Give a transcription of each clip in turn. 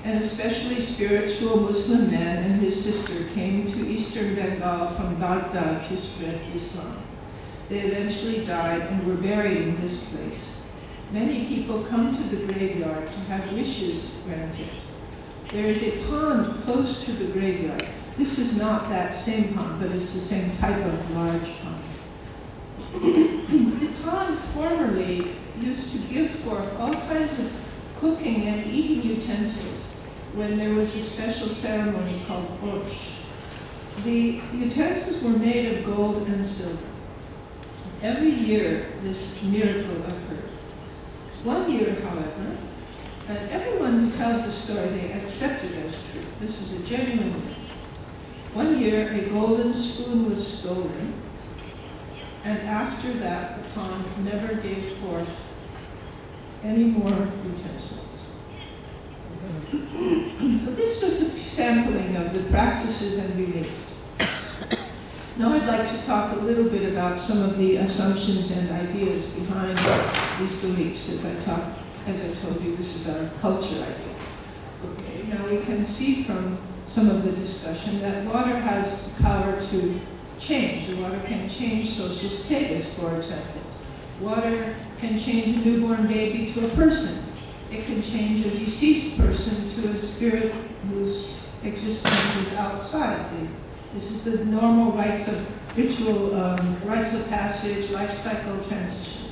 An especially spiritual Muslim man and his sister came to eastern Bengal from Baghdad to spread Islam. They eventually died and were buried in this place. Many people come to the graveyard to have wishes granted. There is a pond close to the graveyard. This is not that same pond, but it's the same type of large pond. The pond formerly used to give forth all kinds of cooking and eating utensils when there was a special ceremony called Borsh. The utensils were made of gold and silver. Every year this miracle occurred. One year, however, and everyone who tells the story, they accept it as true. This is a genuine myth. One year, a golden spoon was stolen, and after that, the pond never gave forth any more utensils. So this is just a sampling of the practices and beliefs. Now I'd like to talk a little bit about some of the assumptions and ideas behind these beliefs. As I told you, this is our culture idea. Okay, now we can see from some of the discussion that water has power to change. The water can change social status, for example. Water can change a newborn baby to a person. It can change a deceased person to a spirit whose existence is outside. This is the normal rites of ritual, rites of passage, life cycle transition.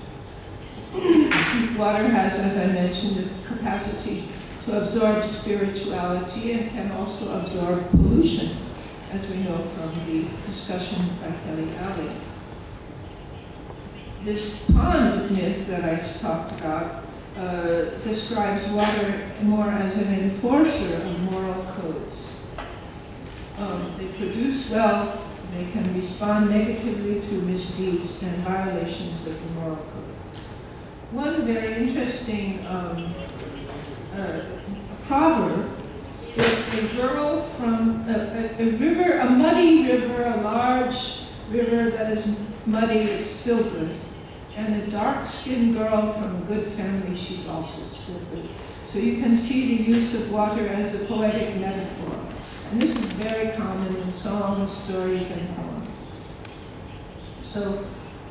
Water has, as I mentioned, the capacity to absorb spirituality and can also absorb pollution, as we know from the discussion by Kelly Alley. This pond myth that I talked about describes water more as an enforcer of moral codes. They produce wealth, they can respond negatively to misdeeds and violations of the moral code. One very interesting proverb is a girl from a river, a muddy river, a large river that is muddy, it's still good. And a dark-skinned girl from a good family, she's also still good. So you can see the use of water as a poetic metaphor. And this is very common in songs, stories, and poems. So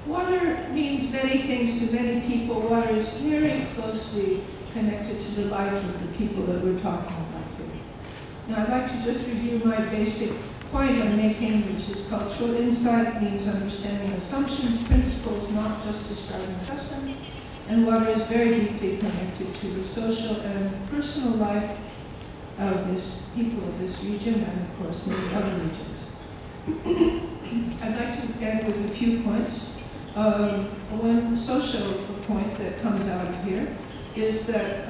water means many things to many people. Water is very closely connected to the life of the people that we're talking about here. Now I'd like to just review my basic point I'm making, which is cultural insight means understanding assumptions, principles, not just describing customs. And water is very deeply connected to the social and personal life of this people of this region, and of course many other regions. I'd like to end with a few points. One social point that comes out of here is that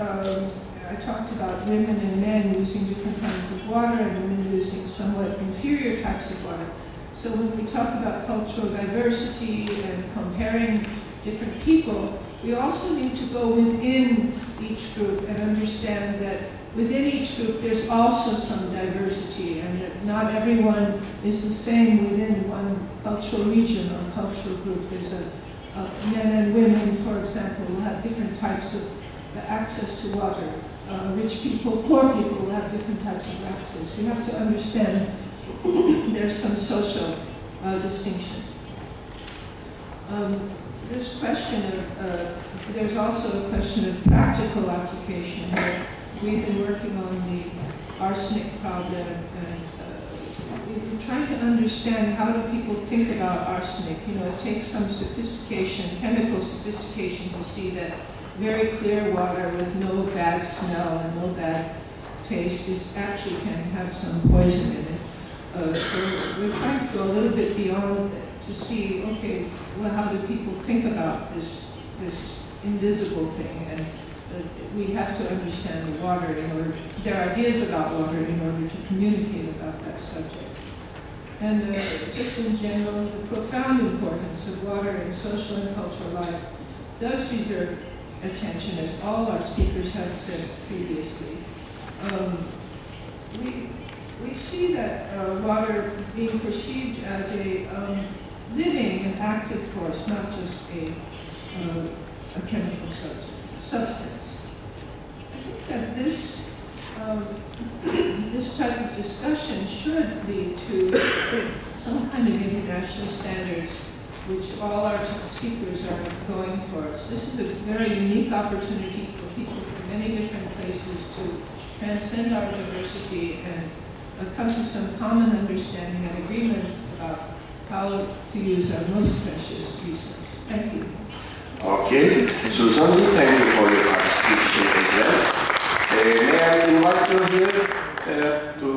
I talked about women and men using different kinds of water and women using somewhat inferior types of water. So when we talk about cultural diversity and comparing different people, we also need to go within each group and understand that within each group there's also some diversity and that not everyone is the same within one cultural region or cultural group. There's men and women, for example, will have different types of access to water. Rich people, poor people will have different types of access. We have to understand there's some social distinction. This question of, there's also a question of practical application. We've been working on the arsenic problem and we're trying to understand how do people think about arsenic. You know, it takes some sophistication, chemical sophistication to see that very clear water with no bad smell and no bad taste actually can have some poison in it. So we're trying to go a little bit beyond that to see, okay, well, how do people think about this invisible thing? And we have to understand the water in order, their ideas about water in order to communicate about that subject. And just in general, the profound importance of water in social and cultural life does deserve attention, as all our speakers have said previously. We see that water being perceived as a living and active force, not just a chemical substance. I think that this should lead to some kind of international standards, which all our speakers are going towards. This is a very unique opportunity for people from many different places to transcend our diversity and come to some common understanding and agreements about how to use our most precious resource. Thank you. Okay, Susan, thank you for your participation as well. May I invite you here to